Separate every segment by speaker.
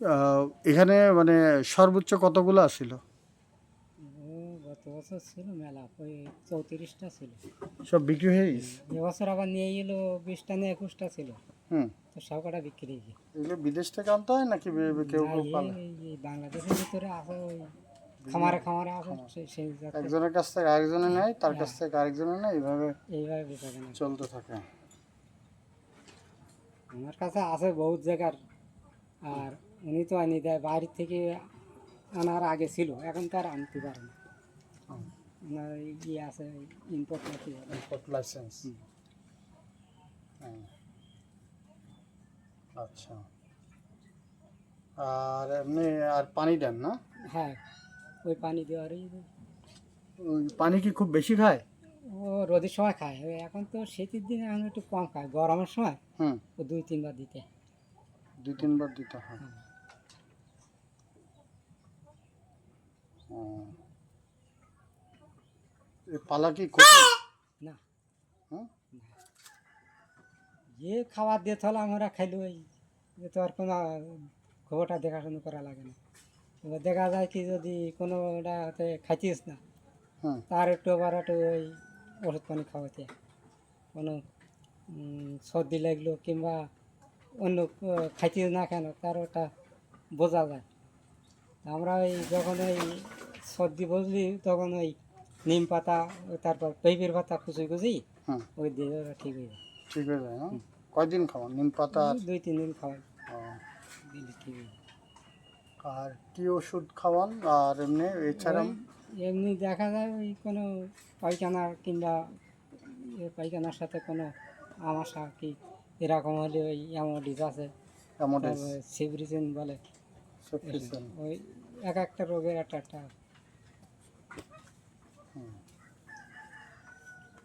Speaker 1: এখানে মানে সর্বোচ্চ কতগুলো ছিল?
Speaker 2: ও গত বছর ছিল মেলা, ওই 34টা ছিল।
Speaker 1: সব বিক্রি হয়ে গেছে?
Speaker 2: এবছর আবার নিয়ে এলো 20টা না 21টা ছিল,
Speaker 1: হুম।
Speaker 2: তো সব কটা বিক্রি হয়ে গেছে।
Speaker 1: এগুলো বিদেশ থেকে আনতে হয় নাকি কেউ
Speaker 2: না,
Speaker 1: কেউ পালে?
Speaker 2: এই বাংলাদেশের ভিতরে আছে, ওই খামারে খামারে আছে, সেই যাতে
Speaker 1: একজনের কাছ থেকে আরেকজনে নেয়, তার কাছ
Speaker 2: হ্যাঁ,
Speaker 1: থেকে আরেকজনে নেয়, এইভাবে
Speaker 2: এইভাবে বেচা কেনা করে।
Speaker 1: চলতে থাকে।
Speaker 2: আমার কাছে আছে বহুত জায়গার, আর উনি তো আনি দেয় বাইরের থেকে, আনার আগে ছিল, এখন তো আর আনতে পারে না। ওনার ইয়ে আছে, ইম্পোর্ট নাকি বলে।
Speaker 1: Import licence. আচ্ছা। আর এমনি আর পানি দেন না?
Speaker 2: হ্যাঁ, ওই পানি দেওয়ারই।
Speaker 1: ওই পানি কি খুব বেশি খায়?
Speaker 2: ও রোদের সময় খায়, ওই এখন তো শীতের দিনে এখন একটু কম খায়, গরমের সময়
Speaker 1: হুম।
Speaker 2: ও 2-3 বার দিতে।
Speaker 1: 2-3 বার দিতে হয়।
Speaker 2: হুম।
Speaker 1: ও। এ পালা কি কঠিন?
Speaker 2: না,
Speaker 1: হুম?
Speaker 2: যে খাবার দিয়ে তাহলে আমরা খাইলো, ওই যে তো আর কোনো খবরটা দেখাশোনা করা লাগে না। এবার দেখা যায় কি, যদি কোনোটা হতে খাইতিস না,
Speaker 1: হুম।
Speaker 2: তার একটু আবার একটু ওই ওষুধ পানি খাওয়াতে, কোনো সর্দি লাগলো কিংবা অন্য খাইতিস না কেন, তার ওটা বোঝা যায়। আমরা ওই যখন ওই সর্দি বুঝলি, তখন ওই নিম পাতা, তারপর পেঁপের পাতা কুচি কুচি
Speaker 1: হুম।
Speaker 2: ওই দিয়ে ওরা ঠিক হয়ে যায়।
Speaker 1: ঠিক হয়ে যায় না? কয়দিন খাওয়ান নিম পাতা?
Speaker 2: ওই 2-3 দিন খাওয়াই,
Speaker 1: ও,
Speaker 2: দিলে ঠিক হয়ে যায়।
Speaker 1: আর কি ওষুধ খাওয়ান আর এমনি এছাড়া?
Speaker 2: ওই এমনি দেখা যায় ওই কোনো পায়খানার কিংবা পায়খানার সাথে কোনো আমাশা কি এরকম হলে ওই অ্যামোডিস আছে,
Speaker 1: অ্যামোডেস,
Speaker 2: তারপরে সিব্রিজিন বলে।
Speaker 1: সেপটিসিন।
Speaker 2: ওই এক একটা রোগের একটা একটা।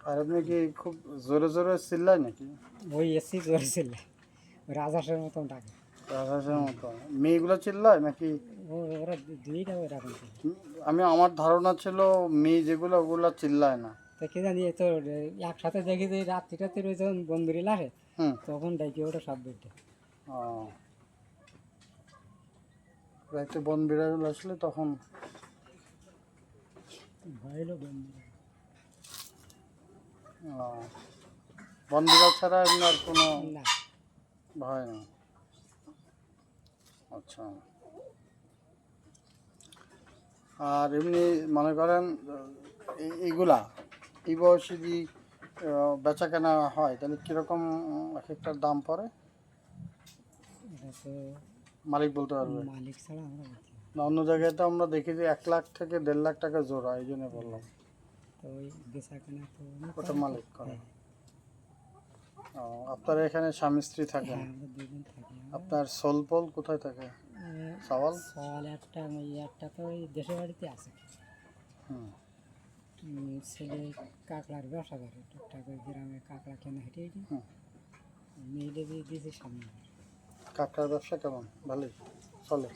Speaker 1: আর এমনি কি খুব জোরে জোরে চিল্লায় নাকি?
Speaker 2: ওই এসি জোরেছিল, রাজাসের মতন ডাকে।
Speaker 1: রাজহাঁসের মতো? মেয়েগুলো চিল্লায় নাকি?
Speaker 2: ওরা দুইটা ওইরকম ছিল।
Speaker 1: আমার ধারণা ছিল মেয়ে যেগুলো ওগুলো চিল্লায় না।
Speaker 2: তো কি জানি, তো একসাথে দেখি যে রাত্রি টাত্রি ওই যখন বন্ধুরি লাগে,
Speaker 1: হুম।
Speaker 2: তখন ডাকি ওটা সব বেটে।
Speaker 1: ও, রাতে বন বিড়াল আসলে তখন?
Speaker 2: ভয় হলো বন্ধু।
Speaker 1: ও, বন বিড়াল ছাড়া এমনি আর কোনো
Speaker 2: না,
Speaker 1: ভয় নেই? আচ্ছা। আর এমনি মনে করেন এইগুলা এই বয়সে যদি বেচা কেনা হয় তাহলে কীরকম এক একটার দাম পড়ে?
Speaker 2: এটা তো
Speaker 1: মালিক বলতে পারবে?
Speaker 2: মালিক ছাড়া আমরা বলতে পারি
Speaker 1: না, অন্য জায়গায় তো আমরা দেখি যে 1 লাখ থেকে 1.5 লাখ টাকা জোড়া, এই জন্য বললাম।
Speaker 2: না। তো ওই বেচা কেনা তো উনি
Speaker 1: ওটা
Speaker 2: করে তো।
Speaker 1: মালিক করে?
Speaker 2: হ্যাঁ,
Speaker 1: ও, আপনারা এখানে স্বামী স্ত্রী থাকেন?
Speaker 2: হ্যাঁ, আমরা দুজন থাকি।
Speaker 1: আপনার সোলপল কোথায় থাকে? সাওয়াল?
Speaker 2: সওয়াল একটা, ওই একটা তো ওই দেশের বাড়িতে আছে।
Speaker 1: হুম।
Speaker 2: ছেলে কাঁকড়ার ব্যবসা করে, টুকটাক ওই গ্রামে কাঁকড়া কেনা হেঁটে হেঁটে
Speaker 1: হুম।
Speaker 2: মেয়েদের দিয়ে দিয়েছে সামনে।
Speaker 1: কাঁকড়ার ব্যবসা কেমন, ভালোই চলে?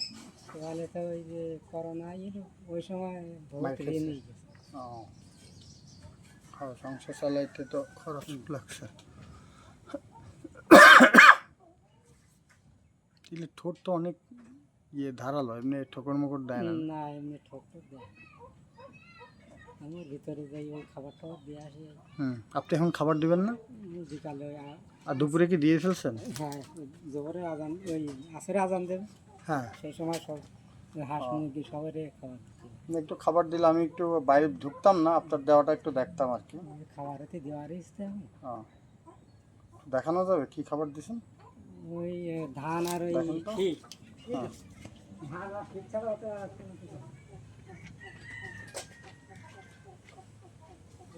Speaker 2: সকালে তো ওই যে করোনা এলো, ওই সময় বহুত
Speaker 1: মাইর
Speaker 2: ঋণ
Speaker 1: খেয়েছে?
Speaker 2: নিয়ে গেছে।
Speaker 1: ও, সংসার চালাইতে তো খরচ লাগছে। কিন্তু ঠোঁট তো অনেক ধারালো, এমনি ঠোকর মোকর দেয় না?
Speaker 2: না, এমনি ঠোক টোক দেয়। আমি ভিতরে যাই, ওই খাবার টাবার দিয়ে আসি।
Speaker 1: হুম। আপনি এখন খাবার দিবেন না?
Speaker 2: বিকালে ওই
Speaker 1: আর দুপুরে কি দিয়ে ফেলছেন?
Speaker 2: হ্যাঁ, জোহরে আজান, ওই আসরে আজান দেবে,
Speaker 1: হ্যাঁ।
Speaker 2: সেই সময় সব ওই হাঁস মুরগি সবারই খাবার দিতে হবে।
Speaker 1: একটু খাবার দিলে আমি একটু বাইরে ঢুকতাম না, আপনার দেওয়াটা একটু দেখতাম আর কি।
Speaker 2: ওই খাবারেতে দেওয়ারই ইচ্ছে আমি।
Speaker 1: ও, দেখানো যাবে কি খাবার দিছেন?
Speaker 2: ওই ধান আর ওই
Speaker 1: দেখেন তো।
Speaker 2: ফিট।
Speaker 1: হ্যাঁ।
Speaker 2: ধান আর ফিট ছাড়া ওটা আর কোনো কিছু না।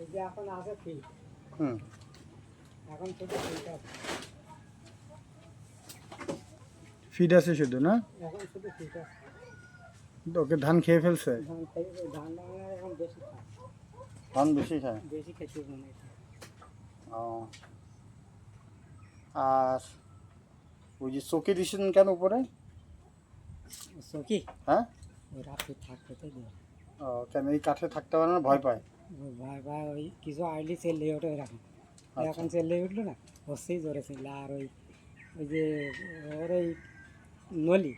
Speaker 2: এই যে এখন আছে ফিট,
Speaker 1: হুম।
Speaker 2: এখন শুধু ফিট আছে,
Speaker 1: ফিড আছে শুধু না?
Speaker 2: এখন শুধু ফিট আছে।
Speaker 1: ওকে ধান খেয়ে ফেলছে?
Speaker 2: ধান খাই, ওই ধান আমার এখন বেশি খায়,
Speaker 1: ধান বেশি খায়?
Speaker 2: বেশি খেতে মনে হয়।
Speaker 1: ও, আর ওই যে চকি দিছেন কেন উপরে?
Speaker 2: চকি
Speaker 1: হ্যাঁ।
Speaker 2: ওই রাত্রে থাকতে তো দেয়।
Speaker 1: ও, কেন এই কাঠে থাকতে পারে না, ভয় পায়?
Speaker 2: ওই ভাই ভাই ওই কিছু আইলি চেল্লে ওঠে এরকম,
Speaker 1: আচ্ছা।
Speaker 2: এখন চেল্লে উঠলো না, হচ্ছেই জোরে চেল্লে। আর ওই ওই যে ওর ওই নলি,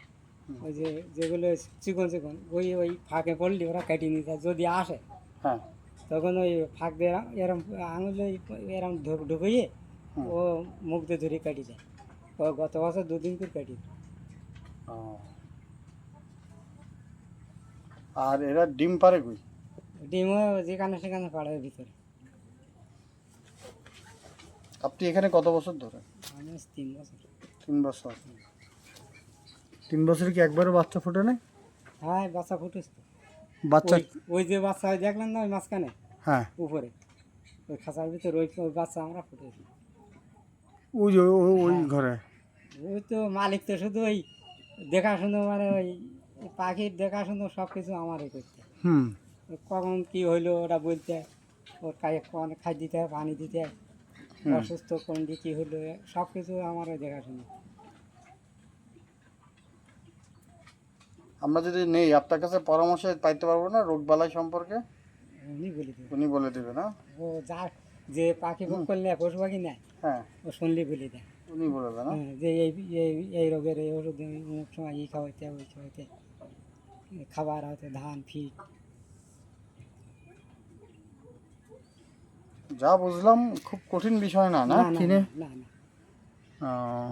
Speaker 2: ওই যে যেগুলো চিকন চিকন ওই ফাঁকে পড়লে ওরা কাটিয়ে নিতে হয়। যদি আসে
Speaker 1: হ্যাঁ।
Speaker 2: তখন ওই ফাঁক দিয়ে এরম আঙুলে এরম ঢুকিয়ে
Speaker 1: হুম।
Speaker 2: ও মুখ দিয়ে ধরে কাটি দেয়। ও গত বছর 2 দিন করে কাটি দেয়।
Speaker 1: ও। আর এরা ডিম পারে কই?
Speaker 2: ডিমও যেখানে সেখানে পাড়ে ভিতরে।
Speaker 1: আপনি এখানে কত বছর ধরে?
Speaker 2: আমি 3 বছর।
Speaker 1: 3 বছর। 3 বছরে কি একবারও বাচ্চা ফোটে না?
Speaker 2: হ্যাঁ বাচ্চা ফুটেছে তো।
Speaker 1: বাচ্চা?
Speaker 2: ওই যে বাচ্চা দেখলেন না ওই মাঝখানে
Speaker 1: হ্যাঁ।
Speaker 2: উপরে ওই খাঁচার ভিতরে ওই বাচ্চা আমরা ফুটেছি।
Speaker 1: ওই যে ওই
Speaker 2: হ্যাঁ।
Speaker 1: ঘরে।
Speaker 2: ওই তো মালিক তো শুধু ওই দেখাশুনো মানে ওই পাখির দেখাশুনো সব কিছু আমারই করতে।
Speaker 1: হুম।
Speaker 2: কখন কি হইলো ওরা বলতে, ওর কখন খাই দিতে হয়, পানি দিতে হয়,
Speaker 1: হুম।
Speaker 2: অসুস্থ কোন দিকে কী হইলো সব কিছু আমারই দেখাশুনো।
Speaker 1: আমরা যদি নেই আপনার কাছে পরামর্শ পাইতে পারবো না রোগবালাই সম্পর্কে?
Speaker 2: উনি বলে দেবে।
Speaker 1: উনি বলে দেবে না?
Speaker 2: ও যা যে পাখি ভোগ করলে পশু পাখি নেয়
Speaker 1: হ্যাঁ,
Speaker 2: ও শুনলে বলে দেয়।
Speaker 1: উনি বলে দেন না?
Speaker 2: হ্যাঁ, যে এই রোগের এই ওষুধ অমুক সময় এই খাওয়াইতে ওই খাওয়াইতে, খাবার হয়তো ধান ফিট।
Speaker 1: যা বুঝলাম খুব কঠিন বিষয় না, না
Speaker 2: না না
Speaker 1: কিনে?
Speaker 2: না না।
Speaker 1: আহ,